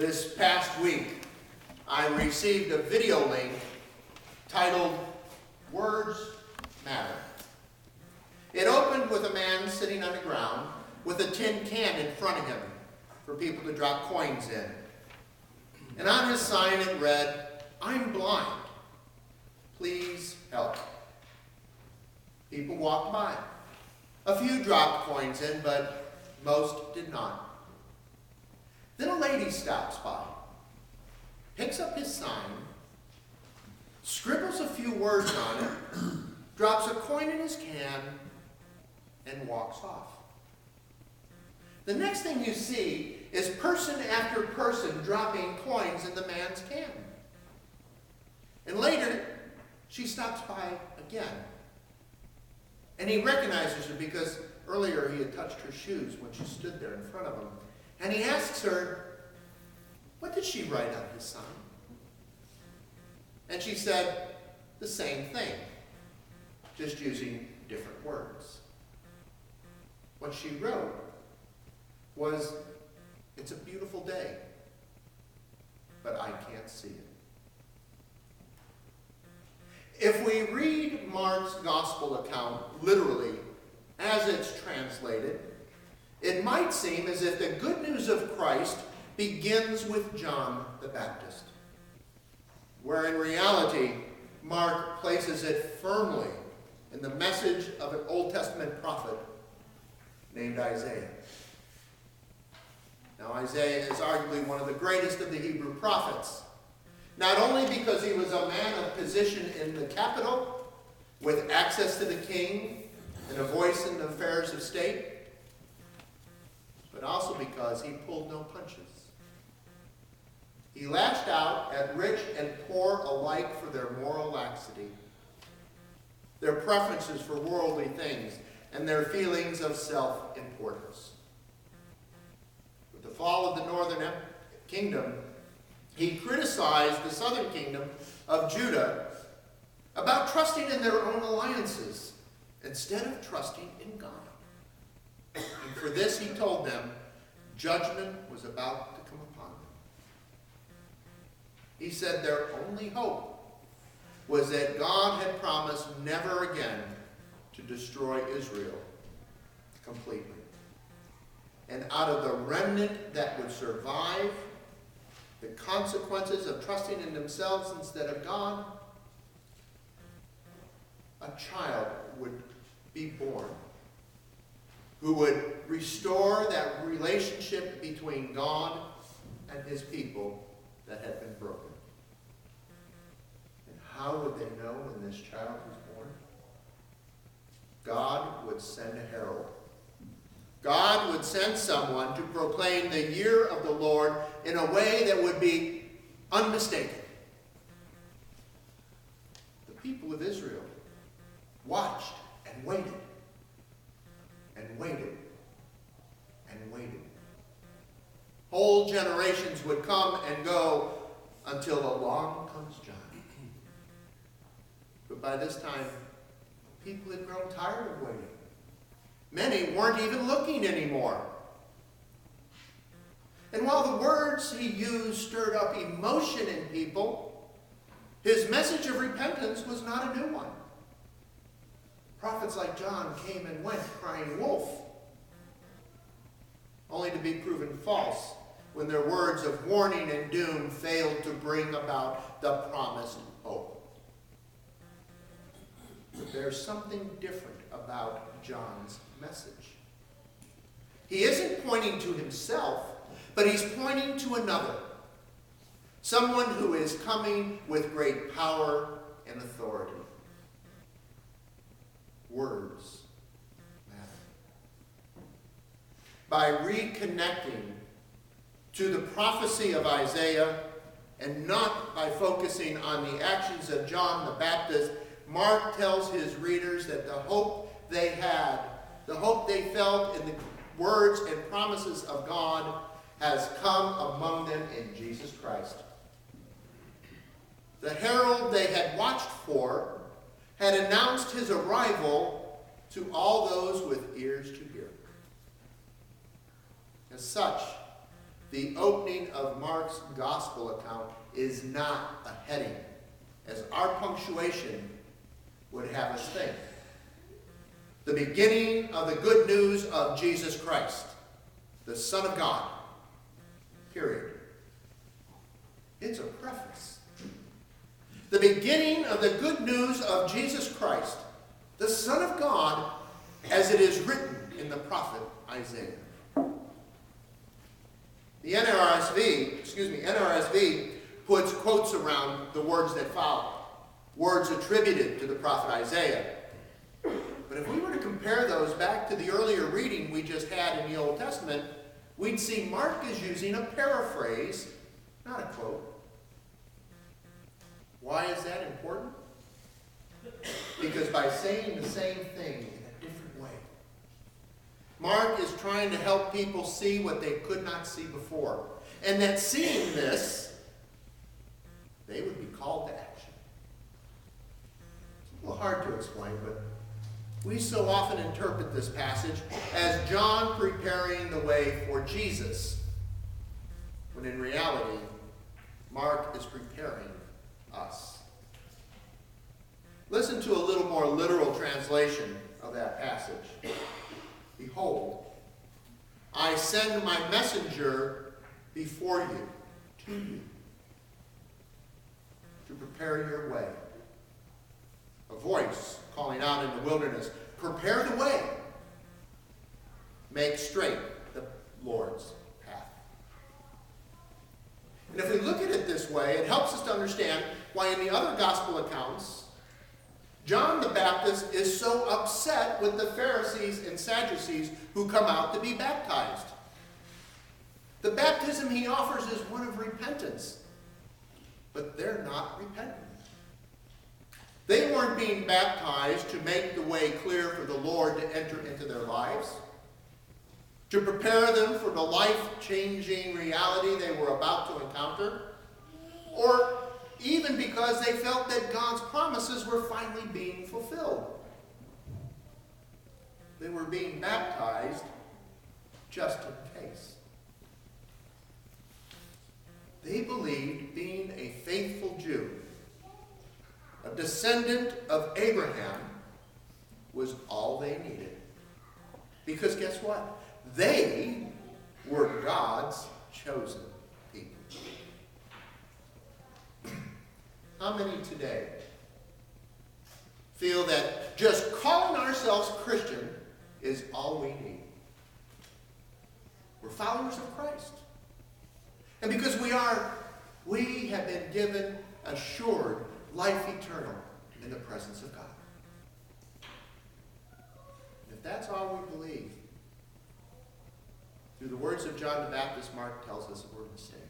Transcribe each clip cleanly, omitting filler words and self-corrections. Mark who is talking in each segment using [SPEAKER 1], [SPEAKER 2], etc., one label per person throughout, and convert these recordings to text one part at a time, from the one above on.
[SPEAKER 1] This past week, I received a video link titled Words Matter. It opened with a man sitting on the ground with a tin can in front of him for people to drop coins in. And on his sign it read, "I'm blind. Please help." People walked by. A few dropped coins in, but most did not. Then a lady stops by, picks up his sign, scribbles a few words on it, drops a coin in his can, and walks off. The next thing you see is person after person dropping coins in the man's can. And later, she stops by again. And he recognizes her because earlier he had touched her shoes when she stood there in front of him. And he asks her, what did she write on his sign? And she said the same thing, just using different words. What she wrote was, "It's a beautiful day, but I can't see it." If we read Mark's gospel account literally as it's translated, it might seem as if the good news of Christ begins with John the Baptist, where in reality, Mark places it firmly in the message of an Old Testament prophet named Isaiah. Now, Isaiah is arguably one of the greatest of the Hebrew prophets, not only because he was a man of position in the capital, with access to the king and a voice in the affairs of state, but also because he pulled no punches. He lashed out at rich and poor alike for their moral laxity, their preferences for worldly things, and their feelings of self-importance. With the fall of the northern kingdom, he criticized the southern kingdom of Judah about trusting in their own alliances instead of trusting in God. And for this, he told them, judgment was about to come upon them. He said their only hope was that God had promised never again to destroy Israel completely. And out of the remnant that would survive the consequences of trusting in themselves instead of God, a child would be born who would restore that relationship between God and his people that had been broken. And how would they know when this child was born? God would send a herald. God would send someone to proclaim the year of the Lord in a way that would be unmistakable. The people of Israel watched and waited and waited and waited. Whole generations would come and go until along comes John. But by this time, people had grown tired of waiting. Many weren't even looking anymore. And while the words he used stirred up emotion in people, his message of repentance was not a new one. Prophets like John came and went crying wolf, only to be proven false when their words of warning and doom failed to bring about the promised hope. But there's something different about John's message. He isn't pointing to himself, but he's pointing to another. Someone who is coming with great power and authority. Words matter. By reconnecting to the prophecy of Isaiah and not by focusing on the actions of John the Baptist, Mark tells his readers that the hope they had, the hope they felt in the words and promises of God has come among them in Jesus Christ. The herald they had watched for had announced his arrival to all those with ears to hear. As such, the opening of Mark's gospel account is not a heading, as our punctuation would have us think. The beginning of the good news of Jesus Christ, the Son of God. Period. It's a preface. The beginning of the good news of Jesus Christ, the Son of God, as it is written in the prophet Isaiah. The NRSV puts quotes around the words that follow, words attributed to the prophet Isaiah. But if we were to compare those back to the earlier reading we just had in the Old Testament, we'd see Mark is using a paraphrase, not a quote. Why is that important? Because by saying the same thing in a different way, Mark is trying to help people see what they could not see before. And that seeing this, they would be called to action. It's a little hard to explain, but we so often interpret this passage as John preparing the way for Jesus, when in reality, Mark is preparing us. Listen to a little more literal translation of that passage. Behold, I send my messenger before you, to you, to prepare your way. A voice calling out in the wilderness, prepare the way. Make straight the Lord's path. And if we look at it this way, it helps us to understand why in the other gospel accounts, John the Baptist is so upset with the Pharisees and Sadducees who come out to be baptized. The baptism he offers is one of repentance, but they're not repentant. They weren't being baptized to make the way clear for the Lord to enter into their lives, to prepare them for the life-changing reality they were about to encounter, or even because they felt that God's promises were finally being fulfilled. They were being baptized just in case. They believed being a faithful Jew, a descendant of Abraham, was all they needed. Because guess what? They were God's chosen people. How many today feel that just calling ourselves Christian is all we need? We're followers of Christ. And because we have been given assured life eternal in the presence of God. And if that's all we believe, through the words of John the Baptist, Mark tells us we're mistaken.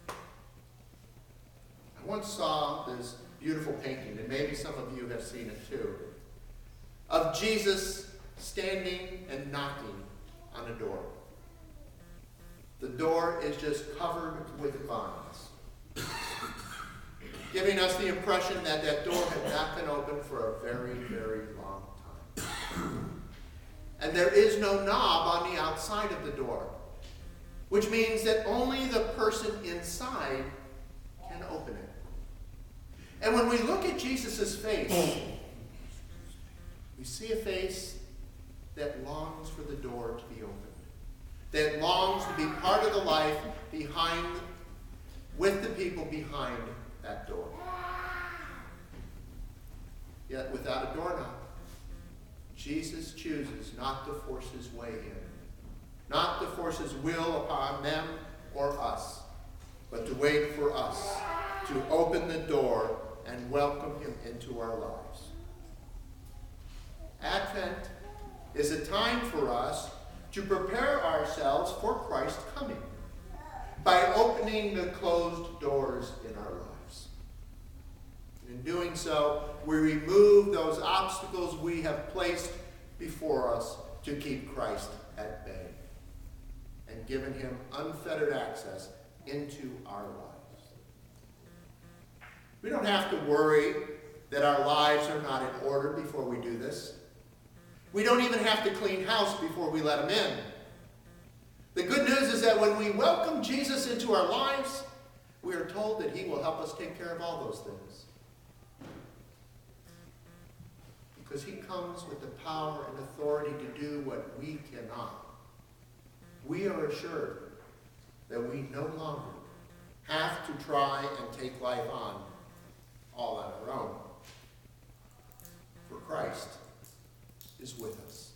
[SPEAKER 1] I once saw this beautiful painting, and maybe some of you have seen it too, of Jesus standing and knocking on a door. The door is just covered with vines, giving us the impression that that door had not been opened for a very, very long time. And there is no knob on the outside of the door, which means that only the person inside can open it. And when we look at Jesus' face, we see a face that longs for the door to be opened, that longs to be part of the life with the people behind that door. Yet without a doorknob, Jesus chooses not to force his way in, not to force his will upon them or us, but to wait for us to open the door and welcome him into our lives. Advent is a time for us to prepare ourselves for Christ's coming by opening the closed doors in our lives. And in doing so, we remove those obstacles we have placed before us to keep Christ at bay and given him unfettered access into our lives. We don't have to worry that our lives are not in order before we do this. We don't even have to clean house before we let him in. The good news is that when we welcome Jesus into our lives, we are told that he will help us take care of all those things. Because he comes with the power and authority to do what we cannot. We are assured that we no longer have to try and take life on all on our own. For Christ is with us.